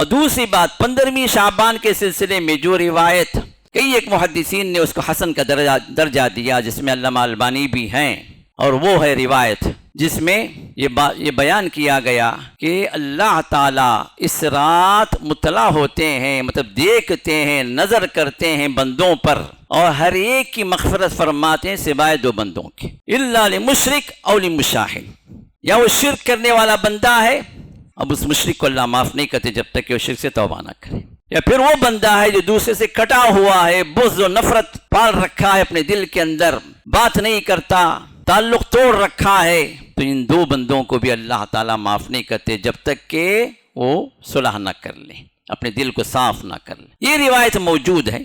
اور دوسری بات 15ویں شعبان کے سلسلے میں جو روایت کئی ایک محدثین نے اس کو حسن کا درجہ دیا، جس میں علامہ البانی بھی ہیں، اور وہ ہے روایت جس میں یہ بیان کیا گیا کہ اللہ تعالیٰ اس رات مطلع ہوتے ہیں، مطلب دیکھتے ہیں، نظر کرتے ہیں بندوں پر، اور ہر ایک کی مغفرت فرماتے ہیں سوائے 2 بندوں کے، الا لمشرک او لمشاہد، یا وہ شرک کرنے والا بندہ ہے، اب اس مشرک کو اللہ معاف نہیں کرتے جب تک کہ وہ شرک سے توبہ نہ کرے، یا پھر وہ بندہ ہے جو دوسرے سے کٹا ہوا ہے، بغض و نفرت پال رکھا ہے اپنے دل کے اندر، بات نہیں کرتا، تعلق توڑ رکھا ہے، تو ان 2 بندوں کو بھی اللہ تعالیٰ معاف نہیں کرتے جب تک کہ وہ صلح نہ کر لیں، اپنے دل کو صاف نہ کر لیں۔ یہ روایت موجود ہے۔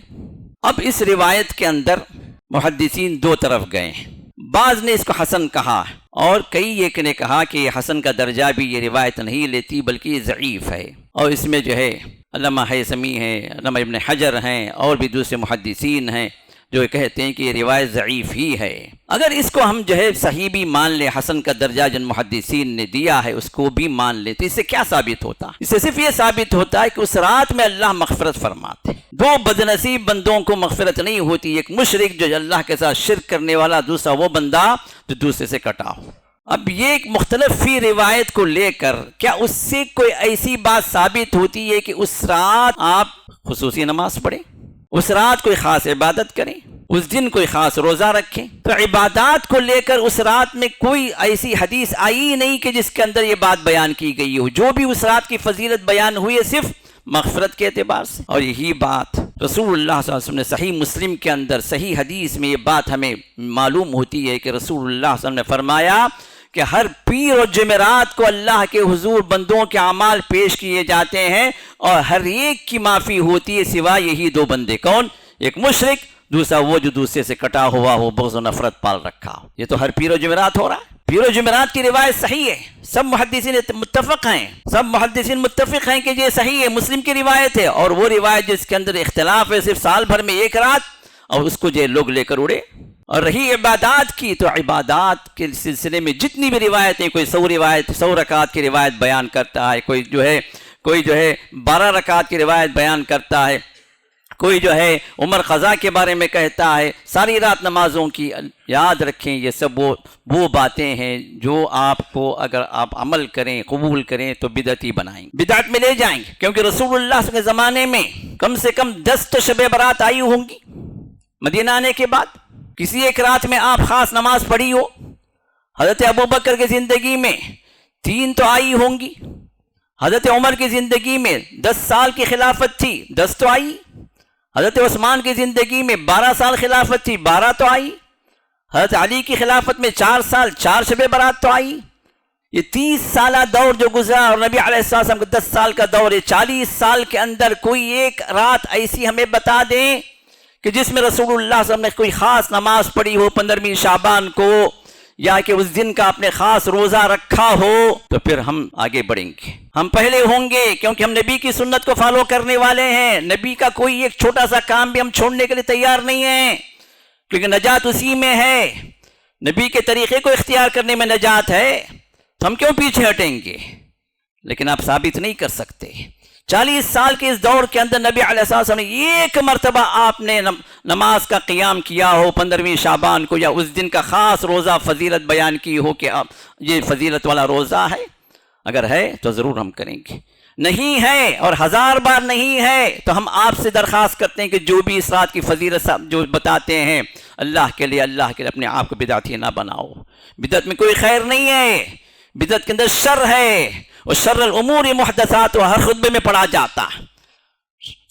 اب اس روایت کے اندر محدثین 2 طرف گئے ہیں، بعض نے اس کو حسن کہا اور کئی ایک نے کہا کہ یہ حسن کا درجہ بھی یہ روایت نہیں لیتی بلکہ یہ ضعیف ہے، اور اس میں جو ہے علامہ حیثمی ہیں، علامہ ابن حجر ہیں، اور بھی دوسرے محدثین ہیں جو کہتے ہیں کہ یہ روایت ضعیف ہی ہے۔ اگر اس کو ہم جو ہے صحیح بھی مان لیں، حسن کا درجہ جن محدثین نے دیا ہے اس کو بھی مان لیں، تو اس سے کیا ثابت ہوتا؟ اس سے صرف یہ ثابت ہوتا ہے کہ اس رات میں اللہ مغفرت فرماتے ہیں۔ 2 بدنصیب بندوں کو مغفرت نہیں ہوتی، ایک مشرک جو اللہ کے ساتھ شرک کرنے والا، دوسرا وہ بندہ جو دوسرے سے کٹا ہو۔ اب یہ ایک مختلف فی روایت کو لے کر کیا اس سے کوئی ایسی بات ثابت ہوتی ہے کہ اس رات آپ خصوصی نماز پڑھیں، اس رات کوئی خاص عبادت کریں، اس دن کوئی خاص روزہ رکھیں؟ تو عبادات کو لے کر اس رات میں کوئی ایسی حدیث آئی نہیں کہ جس کے اندر یہ بات بیان کی گئی ہو۔ جو بھی اس رات کی فضیلت بیان ہوئی ہے صرف مغفرت کے اعتبار سے، اور یہی بات رسول اللہ صلی اللہ علیہ وسلم نے صحیح مسلم کے اندر صحیح حدیث میں یہ بات ہمیں معلوم ہوتی ہے کہ رسول اللہ صلی اللہ علیہ وسلم نے فرمایا کہ ہر پیر اور جمعرات کو اللہ کے حضور بندوں کے اعمال پیش کیے جاتے ہیں، اور ہر ایک کی معافی ہوتی ہے سوائے یہی 2 بندے، کون؟ ایک مشرک، دوسرا وہ جو دوسرے سے کٹا ہوا ہو، بغض و نفرت پال رکھا ہو۔ یہ تو ہر پیر و جمعرات ہو رہا ہے۔ پیر و جمعرات کی روایت صحیح ہے، سب محدثین متفق ہیں کہ یہ صحیح ہے، مسلم کی روایت ہے، اور وہ روایت جس کے اندر اختلاف ہے صرف سال بھر میں 1 رات، اور اس کو جو لوگ لے کر اڑے۔ اور رہی عبادات کی، تو عبادات کے سلسلے میں جتنی بھی روایتیں، کوئی 100 رکعت کی روایت بیان کرتا ہے، کوئی جو ہے 12 رکعت کی روایت بیان کرتا ہے، کوئی جو ہے عمر قضا کے بارے میں کہتا ہے، ساری رات نمازوں کی۔ یاد رکھیں یہ سب وہ باتیں ہیں جو آپ کو اگر آپ عمل کریں، قبول کریں تو بدعتی بنائیں، بدعت میں لے جائیں گے، کیونکہ رسول اللہ کے زمانے میں کم سے کم 10 تو شب برات آئی ہوں گی مدینہ آنے کے بعد۔ کسی ایک رات میں آپ خاص نماز پڑھی ہو۔ حضرت ابوبکر کی زندگی میں 3 تو آئی ہوں گی، حضرت عمر کی زندگی میں 10 سال کی خلافت تھی، 10 تو آئی، حضرت عثمان کی زندگی میں 12 سال خلافت تھی، 12 تو آئی، حضرت علی کی خلافت میں 4 سال، 4 شب برات تو آئی۔ یہ 30 سالہ دور جو گزرا، اور نبی علیہ السلام کا 10 سال کا دور ہے، 40 سال کے اندر کوئی ایک رات ایسی ہمیں بتا دیں کہ جس میں رسول اللہ صلی اللہ علیہ وسلم نے کوئی خاص نماز پڑھی ہو 15ویں شعبان کو، یا کہ اس دن کا اپنے خاص روزہ رکھا ہو، تو پھر ہم آگے بڑھیں گے، ہم پہلے ہوں گے، کیونکہ ہم نبی کی سنت کو فالو کرنے والے ہیں۔ نبی کا کوئی ایک چھوٹا سا کام بھی ہم چھوڑنے کے لیے تیار نہیں ہیں، کیونکہ نجات اسی میں ہے، نبی کے طریقے کو اختیار کرنے میں نجات ہے، تو ہم کیوں پیچھے ہٹیں گے؟ لیکن آپ ثابت نہیں کر سکتے۔ 40 سال کے اس دور کے اندر نبی علیہ السلام نے ایک مرتبہ آپ نے نماز کا قیام کیا ہو 15ویں شعبان کو، یا اس دن کا خاص روزہ فضیلت بیان کی ہو کہ یہ فضیلت والا روزہ ہے؟ اگر ہے تو ضرور ہم کریں گے، نہیں ہے اور 1000 بار نہیں ہے تو ہم آپ سے درخواست کرتے ہیں کہ جو بھی اس رات کی فضیلت جو بتاتے ہیں اللہ کے لیے اپنے آپ کو بدعتی نہ بناؤ۔ بدعت میں کوئی خیر نہیں ہے، بدعت کے اندر شر ہے، اور شر الامور محدثات ہر خطبے میں پڑھا جاتا ہے۔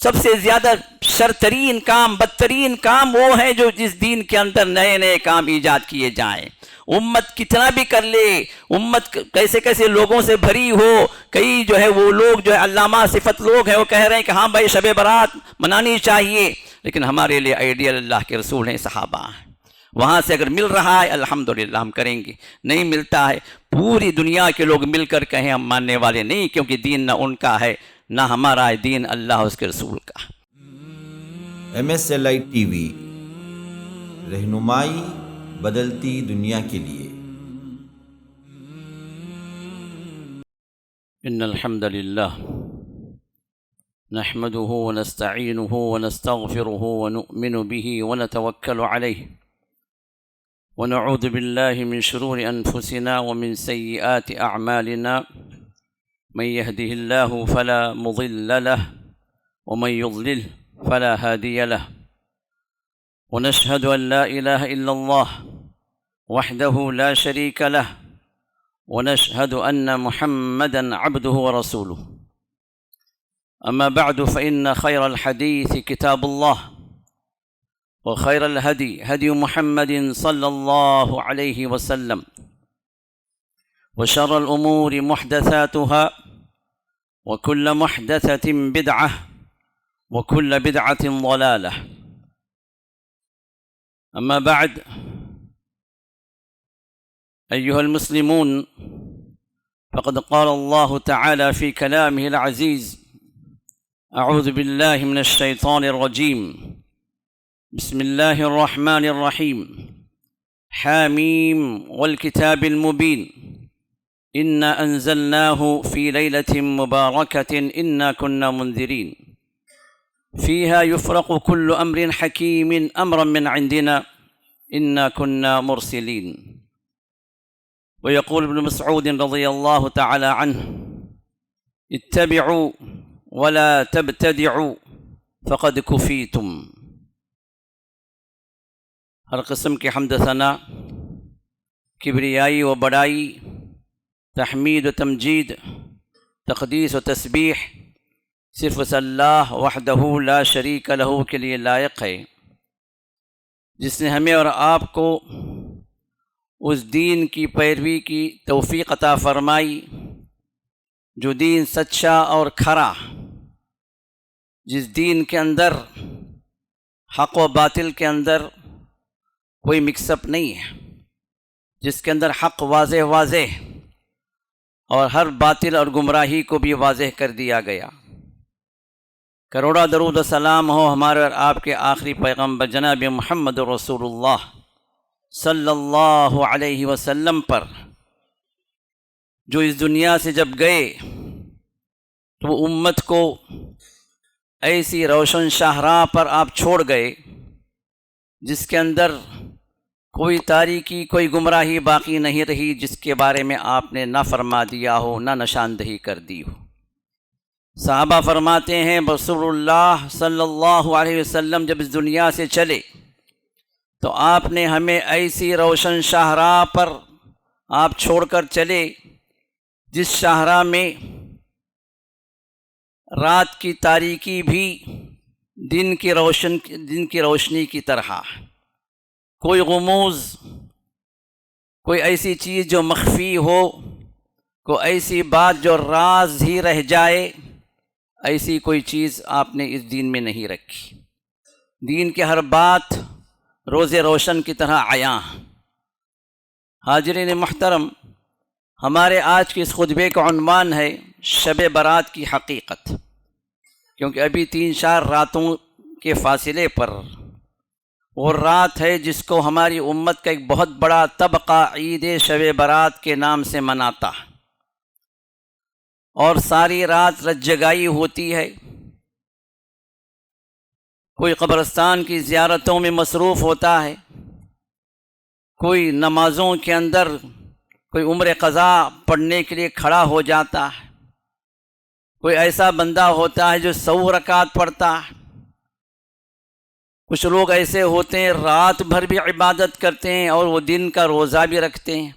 سب سے زیادہ شر ترین کام، بدترین کام وہ ہے جو جس دین کے اندر نئے نئے کام ایجاد کیے جائیں۔ امت کتنا بھی کر لے، امت کیسے کیسے لوگوں سے بھری ہو، کئی جو ہے وہ لوگ جو ہے علامہ صفت لوگ ہیں، وہ کہہ رہے ہیں کہ ہاں بھائی شب برات منانی چاہیے، لیکن ہمارے لیے آئیڈیل اللہ کے رسول ہیں، صحابہ ہیں۔ وہاں سے اگر مل رہا ہے الحمدللہ ہم کریں گے، نہیں ملتا ہے پوری دنیا کے لوگ مل کر کہیں ہم ماننے والے نہیں، کیونکہ دین نہ ان کا ہے نہ ہمارا ہے، دین اللہ اس کے رسول کا۔ MSLI TV، رہنمائی بدلتی دنیا کے لیے۔ ان الحمد للہ نحمده ونستعينه ونستغفره ونؤمن به ونتوكل عليه ونعوذ بالله من شرور أنفسنا ومن سيئات أعمالنا من يهده الله فلا مضل له ومن يضلل فلا هادي له ونشهد أن لا إله إلا الله وحده لا شريك له ونشهد أن محمدًا عبده ورسوله أما بعد فإن خير الحديث كتاب الله وخير الهدي هدي محمد صلى الله عليه وسلم وشر الأمور محدثاتها وكل محدثة بدعة وكل بدعة ضلالة أما بعد أيها المسلمون فقد قال الله تعالى في كلامه العزيز أعوذ بالله من الشيطان الرجيم بسم الله الرحمن الرحيم حاميم والكتاب المبين إنا أنزلناه في ليلة مباركة إنا كنا منذرين فيها يفرق كل أمر حكيم أمرا من عندنا إنا كنا مرسلين. ويقول ابن مسعود رضي الله تعالى عنه اتبعوا ولا تبتدعوا فقد كفیتم. ہر قسم کے حمد ثنا، کبریائی و بڑائی، تحمید و تمجید، تقدیس و تسبیح صرف اس اللہ وحدہ لا شریک لہ کے لیے لائق ہے، جس نے ہمیں اور آپ کو اس دین کی پیروی کی توفیق عطا فرمائی جو دین سچا اور کھرا، جس دین کے اندر حق و باطل کے اندر کوئی مکس اپ نہیں ہے، جس کے اندر حق واضح واضح اور ہر باطل اور گمراہی کو بھی واضح کر دیا گیا۔ کروڑا درود و سلام ہو ہمارے اور آپ کے آخری پیغمبر جناب محمد رسول اللہ صلی اللہ علیہ وسلم پر، جو اس دنیا سے جب گئے تو وہ امت کو ایسی روشن شاہراہ پر آپ چھوڑ گئے جس کے اندر کوئی تاریکی، کوئی گمراہی باقی نہیں رہی، جس کے بارے میں آپ نے نہ فرما دیا ہو، نہ نشاندہی کر دی ہو۔ صحابہ فرماتے ہیں رسول اللہ صلی اللہ علیہ وسلم جب اس دنیا سے چلے تو آپ نے ہمیں ایسی روشن شاہراہ پر آپ چھوڑ کر چلے جس شاہراہ میں رات کی تاریکی بھی دن کی روشنی کی طرح، کوئی غموض، کوئی ایسی چیز جو مخفی ہو، کوئی ایسی بات جو راز ہی رہ جائے، ایسی کوئی چیز آپ نے اس دین میں نہیں رکھی۔ دین کی ہر بات روز روشن کی طرح عیاں۔ حاضرین محترم، ہمارے آج کے اس خطبے کا عنوان ہے شب برات کی حقیقت، کیونکہ ابھی 3-4 راتوں کے فاصلے پر وہ رات ہے جس کو ہماری امت کا ایک بہت بڑا طبقہ عید شب برات کے نام سے مناتا، اور ساری رات رت جگائی ہوتی ہے۔ کوئی قبرستان کی زیارتوں میں مصروف ہوتا ہے، کوئی نمازوں کے اندر، کوئی عمر قضا پڑھنے کے لیے کھڑا ہو جاتا ہے، کوئی ایسا بندہ ہوتا ہے جو 100 رکعت پڑھتا ہے، کچھ لوگ ایسے ہوتے ہیں رات بھر بھی عبادت کرتے ہیں اور وہ دن کا روزہ بھی رکھتے ہیں،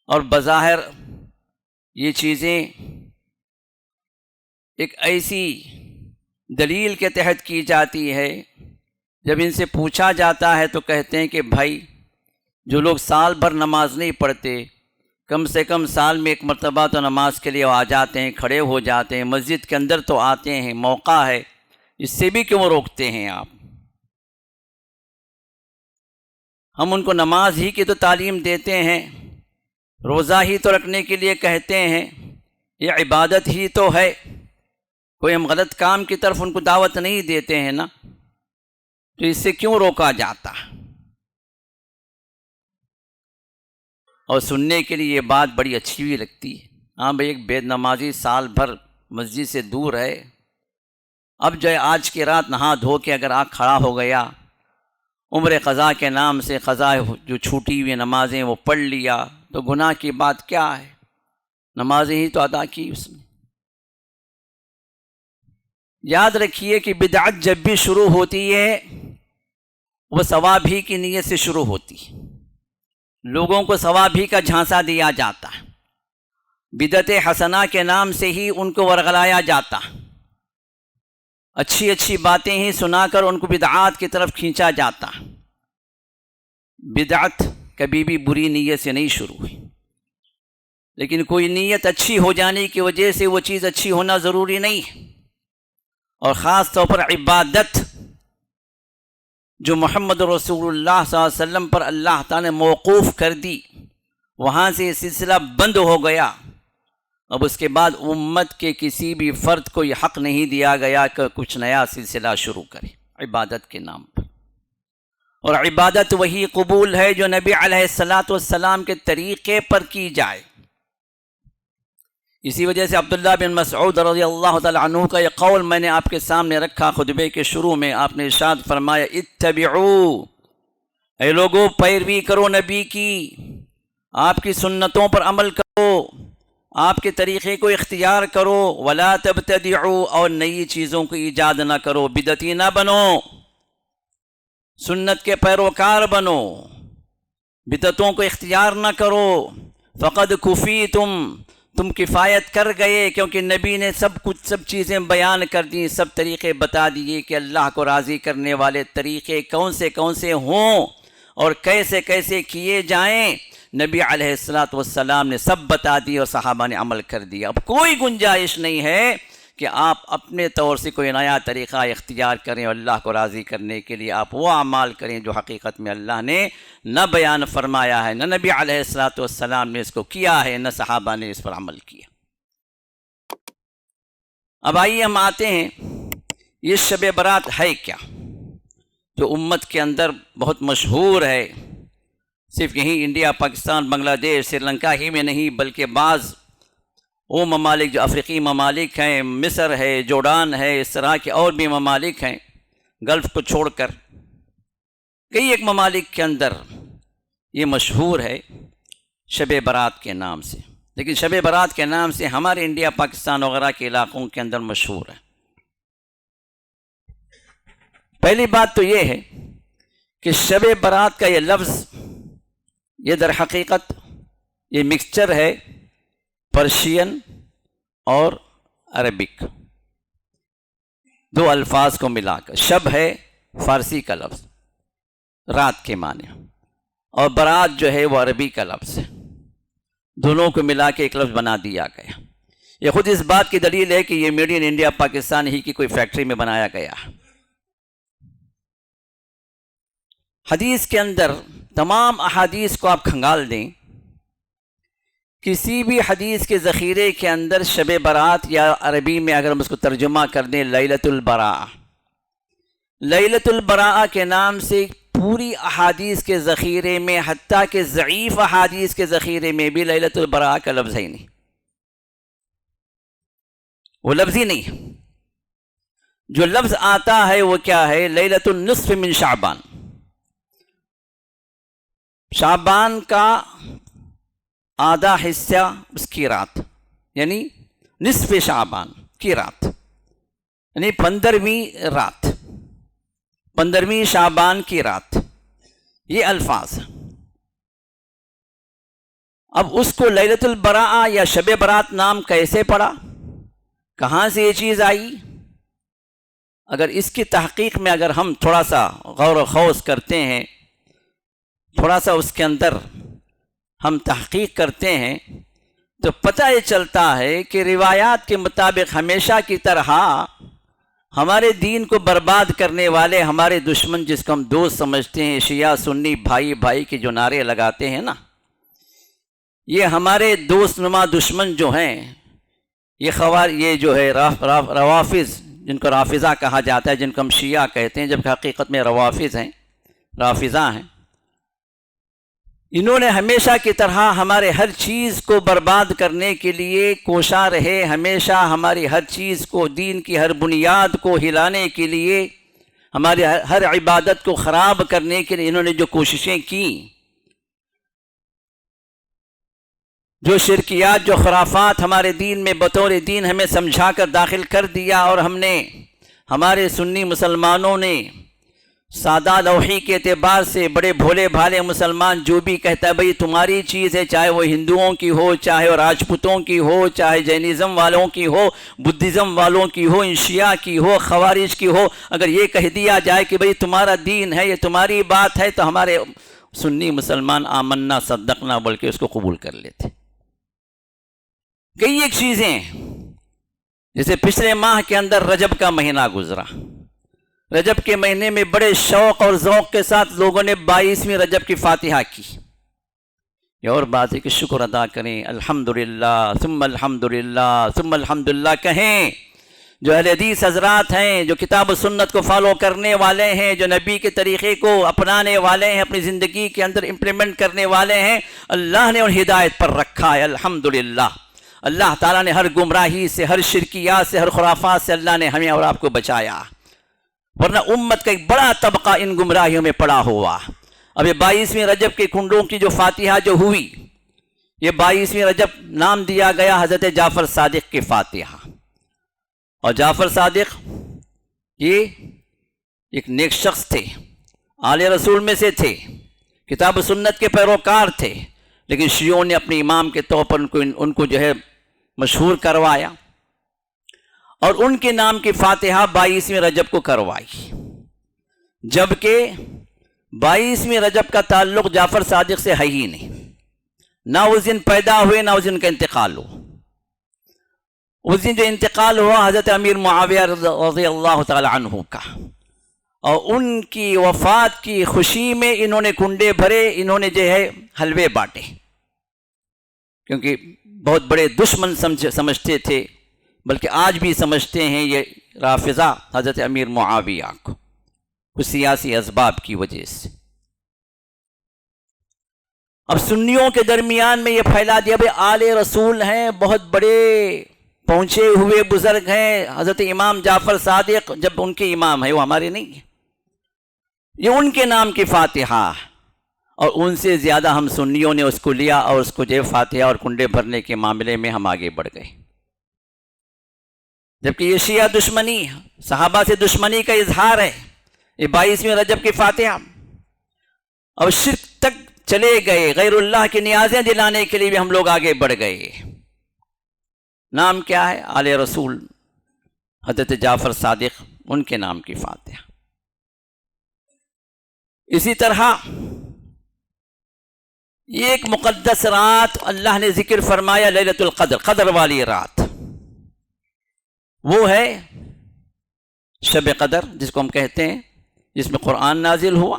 اور بظاہر یہ چیزیں ایک ایسی دلیل کے تحت کی جاتی ہے، جب ان سے پوچھا جاتا ہے تو کہتے ہیں کہ بھائی جو لوگ سال بھر نماز نہیں پڑھتے، کم سے کم سال میں ایک مرتبہ تو نماز کے لیے آ جاتے ہیں، کھڑے ہو جاتے ہیں، مسجد کے اندر تو آتے ہیں، موقع ہے، اس سے بھی کیوں روکتے ہیں آپ؟ ہم ان کو نماز ہی کی تو تعلیم دیتے ہیں، روزہ ہی تو رکھنے کے لیے کہتے ہیں، یہ عبادت ہی تو ہے، کوئی ہم غلط کام کی طرف ان کو دعوت نہیں دیتے ہیں نا، تو اس سے کیوں روکا جاتا؟ اور سننے کے لیے یہ بات بڑی اچھی بھی لگتی ہے، ہاں بھئی ایک بے نمازی سال بھر مسجد سے دور ہے، اب جو ہے آج کی رات نہا دھو کے اگر آنکھ کھڑا ہو گیا، عمر قضا کے نام سے قضا جو چھوٹی ہوئی نمازیں وہ پڑھ لیا، تو گناہ کی بات کیا ہے؟ نمازیں ہی تو ادا کی اس نے۔ یاد رکھیے کہ بدعت جب بھی شروع ہوتی ہے وہ ثواب ہی کی نیت سے شروع ہوتی ہے، لوگوں کو ثواب ہی کا جھانسا دیا جاتا ہے، بدعت حسنہ کے نام سے ہی ان کو ورغلایا جاتا ہے، اچھی اچھی باتیں ہی سنا کر ان کو بدعات کی طرف کھینچا جاتا ہے۔ بدعت کبھی بھی بری نیت سے نہیں شروع ہوئی، لیکن کوئی نیت اچھی ہو جانے کی وجہ سے وہ چیز اچھی ہونا ضروری نہیں ہے، اور خاص طور پر عبادت جو محمد رسول اللہ صلی اللہ علیہ وسلم پر اللہ تعالیٰ نے موقوف کر دی، وہاں سے یہ سلسلہ بند ہو گیا۔ اب اس کے بعد امت کے کسی بھی فرد کو یہ حق نہیں دیا گیا کہ کچھ نیا سلسلہ شروع کرے عبادت کے نام پر، اور عبادت وہی قبول ہے جو نبی علیہ السلام کے طریقے پر کی جائے۔ اسی وجہ سے عبداللہ بن مسعود رضی اللہ تعالی عنہ کا یہ قول میں نے آپ کے سامنے رکھا خطبے کے شروع میں، آپ نے ارشاد فرمایا اتبعوا، اے لوگوں پیروی کرو نبی کی، آپ کی سنتوں پر عمل کرو، آپ کے طریقے کو اختیار کرو، ولا تبتدعوا، اور نئی چیزوں کو ایجاد نہ کرو، بدعتی نہ بنو، سنت کے پیروکار بنو، بدعتوں کو اختیار نہ کرو۔ فقد کفیتم، تم کفایت کر گئے، کیونکہ نبی نے سب چیزیں بیان کر دیں، سب طریقے بتا دیے کہ اللہ کو راضی کرنے والے طریقے کون سے ہوں اور کیسے کیسے کیے جائیں، نبی علیہ السلام نے سب بتا دی اور صحابہ نے عمل کر دیا۔ اب کوئی گنجائش نہیں ہے کہ آپ اپنے طور سے کوئی نیا طریقہ اختیار کریں اور اللہ کو راضی کرنے کے لیے آپ وہ اعمال کریں جو حقیقت میں اللہ نے نہ بیان فرمایا ہے، نہ نبی علیہ السلام نے اس کو کیا ہے، نہ صحابہ نے اس پر عمل کیا۔ اب آئیے ہم آتے ہیں یہ شب برات ہے کیا، جو امت کے اندر بہت مشہور ہے، صرف یہیں انڈیا، پاکستان، بنگلہ دیش، سری لنکا ہی میں نہیں بلکہ بعض وہ ممالک جو افریقی ممالک ہیں، مصر ہے، جورڈان ہے، اس طرح کے اور بھی ممالک ہیں گلف کو چھوڑ کر، کئی ایک ممالک کے اندر یہ مشہور ہے شب برات کے نام سے، لیکن شب برات کے نام سے ہمارے انڈیا، پاکستان وغیرہ کے علاقوں کے اندر مشہور ہے۔ پہلی بات تو یہ ہے کہ شب برات کا یہ لفظ، یہ در حقیقت یہ مکسچر ہے پرشین اور عربک، دو الفاظ کو ملا کر۔ شب ہے فارسی کا لفظ، رات کے معنی، اور برات جو ہے وہ عربی کا لفظ ہے، دونوں کو ملا کے ایک لفظ بنا دیا گیا۔ یہ خود اس بات کی دلیل ہے کہ یہ میڈ ان انڈیا پاکستان ہی کی کوئی فیکٹری میں بنایا گیا ہے۔ حدیث کے اندر تمام احادیث کو آپ کھنگال دیں، کسی بھی حدیث کے ذخیرے کے اندر شب برات، یا عربی میں اگر ہم اس کو ترجمہ کر دیں لیلۃ البراء، لیلۃ البراء کے نام سے پوری احادیث کے ذخیرے میں، حتیٰ کہ ضعیف احادیث کے ذخیرے میں بھی لیلۃ البراء کا لفظ ہی نہیں، وہ لفظ ہی نہیں۔ جو لفظ آتا ہے وہ کیا ہے؟ لیلۃ النصف من شعبان، شعبان کا آدھا حصہ اس کی رات، یعنی نصف شعبان کی رات، یعنی 15ویں رات، 15ویں شعبان کی رات، یہ الفاظ۔ اب اس کو لیلۃ البراء یا شب برات نام کیسے پڑا، کہاں سے یہ چیز آئی؟ اگر اس کی تحقیق میں اگر ہم تھوڑا سا غور و خوض کرتے ہیں، تھوڑا سا اس کے اندر ہم تحقیق کرتے ہیں، تو پتہ یہ چلتا ہے کہ روایات کے مطابق ہمیشہ کی طرح ہمارے دین کو برباد کرنے والے ہمارے دشمن، جس کو ہم دوست سمجھتے ہیں، شیعہ سنی بھائی بھائی کے جو نعرے لگاتے ہیں نا، یہ ہمارے دوست نما دشمن جو ہیں، یہ جو ہے روافظ، جن کو رافضہ کہا جاتا ہے، جن کو ہم شیعہ کہتے ہیں جبکہ حقیقت میں روافظ ہیں، رافضہ ہیں۔ انہوں نے ہمیشہ کی طرح ہمارے ہر چیز کو برباد کرنے کے لیے کوشاں رہے، ہمیشہ ہماری ہر چیز کو، دین کی ہر بنیاد کو ہلانے کے لیے، ہماری ہر عبادت کو خراب کرنے کے لیے انہوں نے جو کوششیں کی، جو شرکیات، جو خرافات ہمارے دین میں بطور دین ہمیں سمجھا کر داخل کر دیا، اور ہم نے، ہمارے سنی مسلمانوں نے سادہ لوحی کے اعتبار سے بڑے بھولے بھالے مسلمان جو بھی کہتا ہے بھئی تمہاری چیز ہے، چاہے وہ ہندوؤں کی ہو، چاہے وہ راجپوتوں کی ہو، چاہے جینزم والوں کی ہو، بدھزم والوں کی ہو، شیعہ کی ہو، خوارج کی ہو، اگر یہ کہہ دیا جائے کہ بھئی تمہارا دین ہے، یہ تمہاری بات ہے، تو ہمارے سنی مسلمان آمنا صدقنا بول کے اس کو قبول کر لیتے۔ کئی ایک چیزیں، جیسے پچھلے ماہ کے اندر رجب کا مہینہ گزرا، رجب کے مہینے میں بڑے شوق اور ذوق کے ساتھ لوگوں نے 22ویں رجب کی فاتحہ کی۔ یہ اور بات ہے کہ شکر ادا کریں، الحمدللہ ثم الحمدللہ ثم الحمدللہ کہیں۔ جو اہل حدیث حضرات ہیں، جو کتاب و سنت کو فالو کرنے والے ہیں، جو نبی کے طریقے کو اپنانے والے ہیں، اپنی زندگی کے اندر امپلیمنٹ کرنے والے ہیں، اللہ نے ان ہدایت پر رکھا ہے، الحمدللہ۔ اللہ تعالیٰ نے ہر گمراہی سے، ہر شرکیات سے، ہر خرافات سے اللہ نے ہمیں اور آپ کو بچایا، ورنہ امت کا ایک بڑا طبقہ ان گمراہیوں میں پڑا ہوا۔ اب یہ 22ویں رجب کے کنڈوں کی جو فاتحہ جو ہوئی، یہ 22ویں رجب نام دیا گیا حضرت جعفر صادق کی فاتحہ۔ اور جعفر صادق یہ ایک نیک شخص تھے، آل رسول میں سے تھے، کتاب و سنت کے پیروکار تھے، لیکن شیعوں نے اپنے امام کے طور پر ان کو جو ہے مشہور کروایا، اور ان کے نام کی فاتحہ 22ویں رجب کو کروائی، جبکہ 22ویں رجب کا تعلق جعفر صادق سے ہے ہی نہیں، نہ اس دن پیدا ہوئے نہ اس دن کا انتقال ہو۔ اس دن جو انتقال ہوا حضرت امیر معاویہ رضی اللہ تعالی عنہ کا، اور ان کی وفات کی خوشی میں انہوں نے کنڈے بھرے، انہوں نے جو ہے حلوے بانٹے، کیونکہ بہت بڑے دشمن سمجھتے تھے، بلکہ آج بھی سمجھتے ہیں یہ رافضہ حضرت امیر معاویہ کو، کچھ سیاسی اسباب کی وجہ سے۔ اب سنیوں کے درمیان میں یہ پھیلا دیا بھائی آل رسول ہیں، بہت بڑے پہنچے ہوئے بزرگ ہیں، حضرت امام جعفر صادق جب ان کے امام ہیں، وہ ہمارے نہیں ہیں، یہ ان کے نام کی فاتحہ، اور ان سے زیادہ ہم سنیوں نے اس کو لیا، اور اس کو جو فاتحہ اور کنڈے بھرنے کے معاملے میں ہم آگے بڑھ گئے، جبکہ یہ شیعہ دشمنی، صحابہ سے دشمنی کا اظہار ہے، یہ 22ویں رجب کی فاتحہ، اور شرک تک چلے گئے، غیر اللہ کی نیازیں دلانے کے لیے بھی ہم لوگ آگے بڑھ گئے۔ نام کیا ہے؟ آل رسول حضرت جعفر صادق، ان کے نام کی فاتحہ۔ اسی طرح یہ ایک مقدس رات اللہ نے ذکر فرمایا، لیلۃ القدر، قدر والی رات، وہ ہے شب قدر جس کو ہم کہتے ہیں، جس میں قرآن نازل ہوا،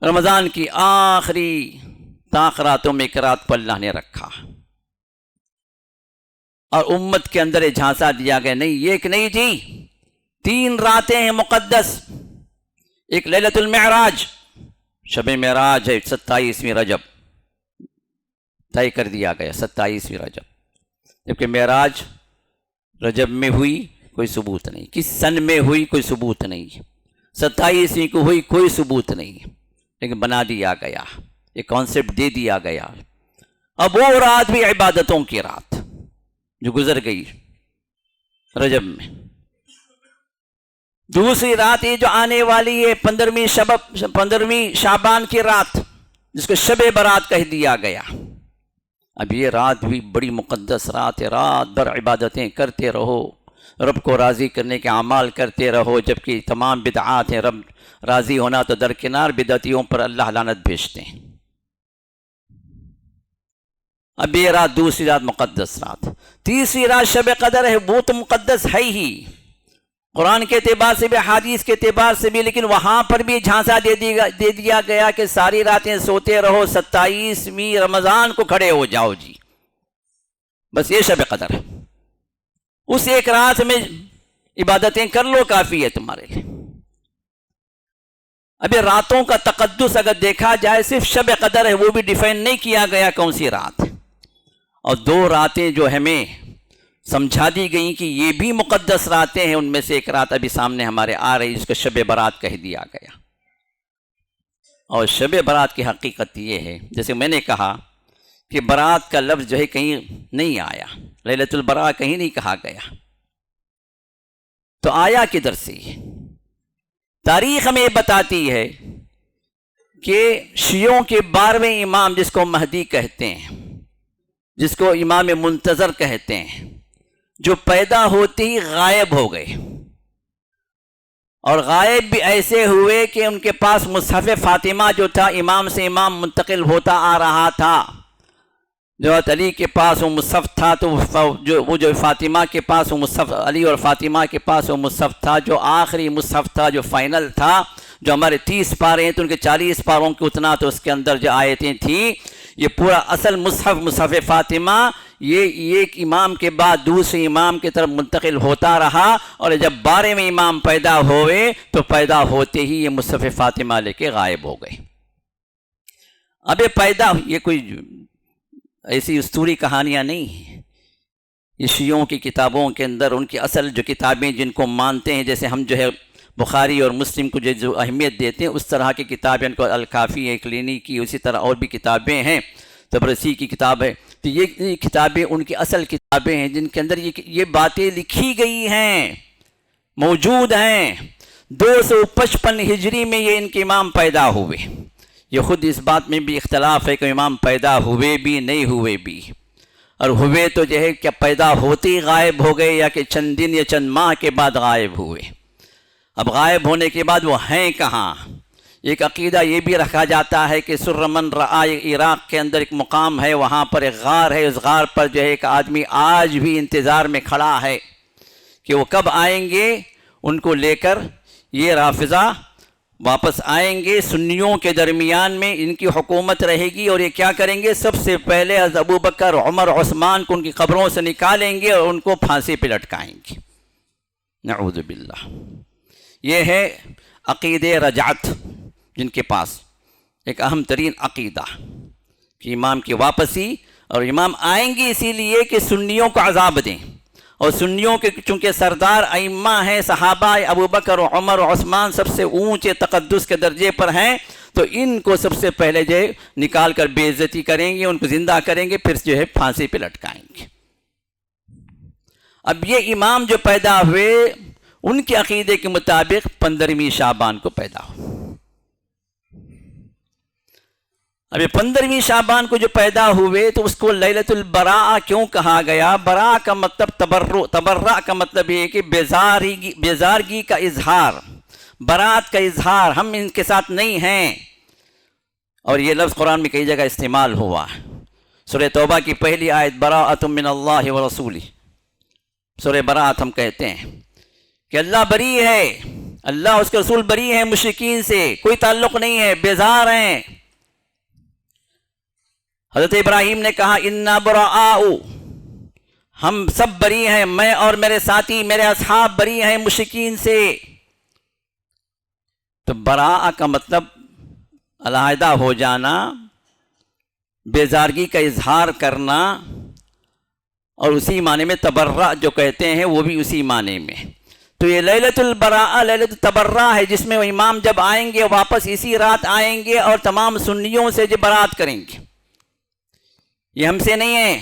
رمضان کی آخری راتوں میں ایک رات پر اللہ نے رکھا، اور امت کے اندر جھانسا دیا گیا، نہیں یہ ایک نہیں جی، 3 راتیں ہیں مقدس، ایک لیلۃ المعراج، شب معراج ہے 27ویں رجب، طے کر دیا گیا 27ویں رجب، جبکہ معراج رجب میں ہوئی کوئی ثبوت نہیں، کس سن میں ہوئی کوئی ثبوت نہیں، 27ویں کو ہوئی کوئی ثبوت نہیں، لیکن بنا دیا گیا، ایک کانسیپٹ دے دیا گیا۔ اب وہ رات بھی عبادتوں کی رات جو گزر گئی رجب میں، دوسری رات یہ جو آنے والی ہے 15ویں شعبان کی رات، جس کو شب برات کہہ دیا گیا، اب یہ رات بھی بڑی مقدس رات ہے، رات بھر عبادتیں کرتے رہو، رب کو راضی کرنے کے اعمال کرتے رہو، جبکہ تمام بدعات ہیں، رب راضی ہونا تو درکنار، بدعتیوں پر اللہ لعنت بھیجتے ہیں۔ اب یہ رات دوسری رات مقدس رات، تیسری رات شب قدر ہے، وہ تو مقدس ہے ہی، قرآن کے اعتبار سے بھی، حدیث کے اعتبار سے بھی، لیکن وہاں پر بھی جھانسا دے دیا گیا کہ ساری راتیں سوتے رہو، 27ویں رمضان کو کھڑے ہو جاؤ جی، بس یہ شب قدر ہے، اس ایک رات میں عبادتیں کر لو، کافی ہے تمہارے لیے۔ ابھی راتوں کا تقدس اگر دیکھا جائے صرف شب قدر ہے، وہ بھی ڈیفائن نہیں کیا گیا کون سی رات ہے، اور 2 راتیں جو ہمیں سمجھا دی گئیں کہ یہ بھی مقدس راتیں ہیں، ان میں سے ایک رات ابھی سامنے ہمارے آ رہی جس کو شب برات کہہ دیا گیا۔ اور شب برات کی حقیقت یہ ہے، جیسے میں نے کہا کہ برات کا لفظ جو ہے کہیں نہیں آیا، لیلۃ البراء کہیں نہیں کہا گیا، تو آیا کدھر سے؟ تاریخ ہمیں بتاتی ہے کہ شیعوں کے 12ویں امام جس کو مہدی کہتے ہیں، جس کو امام منتظر کہتے ہیں، جو پیدا ہوتے ہی غائب ہو گئے، اور غائب بھی ایسے ہوئے کہ ان کے پاس مصحف فاطمہ جو تھا امام سے امام منتقل ہوتا آ رہا تھا، جو حضرت علی کے پاس وہ مصحف تھا تو وہ جو فاطمہ کے پاس وہ مصحف، علی اور فاطمہ کے پاس وہ مصحف تھا جو آخری مصحف تھا، جو فائنل تھا، جو ہمارے 30 پارے ہیں تو ان کے 40 پاروں کے اتنا تو اس کے اندر جو آیتیں تھیں، یہ پورا اصل مصحف مصحف فاطمہ یہ ایک امام کے بعد دوسرے امام کی طرف منتقل ہوتا رہا، اور جب 12ویں امام پیدا ہوئے تو پیدا ہوتے ہی یہ مصحف فاطمہ لے کے غائب ہو گئے۔ اب یہ پیدا، یہ کوئی ایسی اسطوری کہانیاں نہیں ہیں، یہ شیعوں کی کتابوں کے اندر ان کی اصل جو کتابیں جن کو مانتے ہیں، جیسے ہم جو ہے بخاری اور مسلم کو جو اہمیت دیتے ہیں، اس طرح کی کتابیں ان کو الکافی ہے، کلینی کی، اسی طرح اور بھی کتابیں ہیں، طبرسی کی کتاب ہے، تو یہ کتابیں ان کی اصل کتابیں ہیں جن کے اندر یہ باتیں لکھی گئی ہیں، موجود ہیں۔ 255 ہجری میں یہ ان کے امام پیدا ہوئے۔ یہ خود اس بات میں بھی اختلاف ہے کہ امام پیدا ہوئے بھی نہیں ہوئے بھی، اور ہوئے تو جو ہے کیا پیدا ہوتے ہی غائب ہو گئے یا کہ چند دن یا چند ماہ کے بعد غائب ہوئے۔ اب غائب ہونے کے بعد وہ ہیں کہاں؟ ایک عقیدہ یہ بھی رکھا جاتا ہے کہ سرمن رعا، عراق کے اندر ایک مقام ہے، وہاں پر ایک غار ہے، اس غار پر جو ہے ایک آدمی آج بھی انتظار میں کھڑا ہے کہ وہ کب آئیں گے، ان کو لے کر یہ رافضہ واپس آئیں گے، سنیوں کے درمیان میں ان کی حکومت رہے گی، اور یہ کیا کریں گے، سب سے پہلے حضرت ابوبکر، عمر، عثمان کو ان کی قبروں سے نکالیں گے اور ان کو پھانسی پہ لٹکائیں گے۔ نعوذ باللہ۔ یہ ہے عقیدہ رجعت، جن کے پاس ایک اہم ترین عقیدہ کہ امام کی واپسی، اور امام آئیں گے اسی لیے کہ سنیوں کو عذاب دیں، اور سنیوں کے چونکہ سردار ائمہ ہیں، صحابہ ابوبکر و عمر و عثمان سب سے اونچے تقدس کے درجے پر ہیں، تو ان کو سب سے پہلے جو ہے نکال کر بے عزتی کریں گے، ان کو زندہ کریں گے، پھر جو ہے پھانسی پہ لٹکائیں گے۔ اب یہ امام جو پیدا ہوئے ان کے عقیدے کے مطابق 15ویں شعبان کو پیدا ہو۔ اب یہ 15ویں شعبان کو جو پیدا ہوئے تو اس کو لیلۃ البراء کیوں کہا گیا؟ براء کا مطلب تبرع کا مطلب یہ ہے کہ بیزارگی کا اظہار، برات کا اظہار، ہم ان کے ساتھ نہیں ہیں، اور یہ لفظ قرآن میں کئی جگہ استعمال ہوا ہے۔ سورہ توبہ کی پہلی آیت براءۃ من اللہ ورسولہ، سورہ براءت ہم کہتے ہیں کہ اللہ بری ہے، اللہ اس کے رسول بری ہیں مشرکین سے، کوئی تعلق نہیں ہے، بیزار ہیں۔ حضرت ابراہیم نے کہا انا براء، ہم سب بری ہیں، میں اور میرے ساتھی، میرے اصحاب بری ہیں مشرکین سے۔ تو براء کا مطلب علیحدہ ہو جانا، بیزارگی کا اظہار کرنا، اور اسی معنی میں تبرع جو کہتے ہیں وہ بھی اسی معنی میں۔ تو یہ لیلۃ البراء لیلۃ التبرع ہے، جس میں وہ امام جب آئیں گے واپس اسی رات آئیں گے اور تمام سنیوں سے جو برات کریں گے۔ یہ ہم سے نہیں ہیں،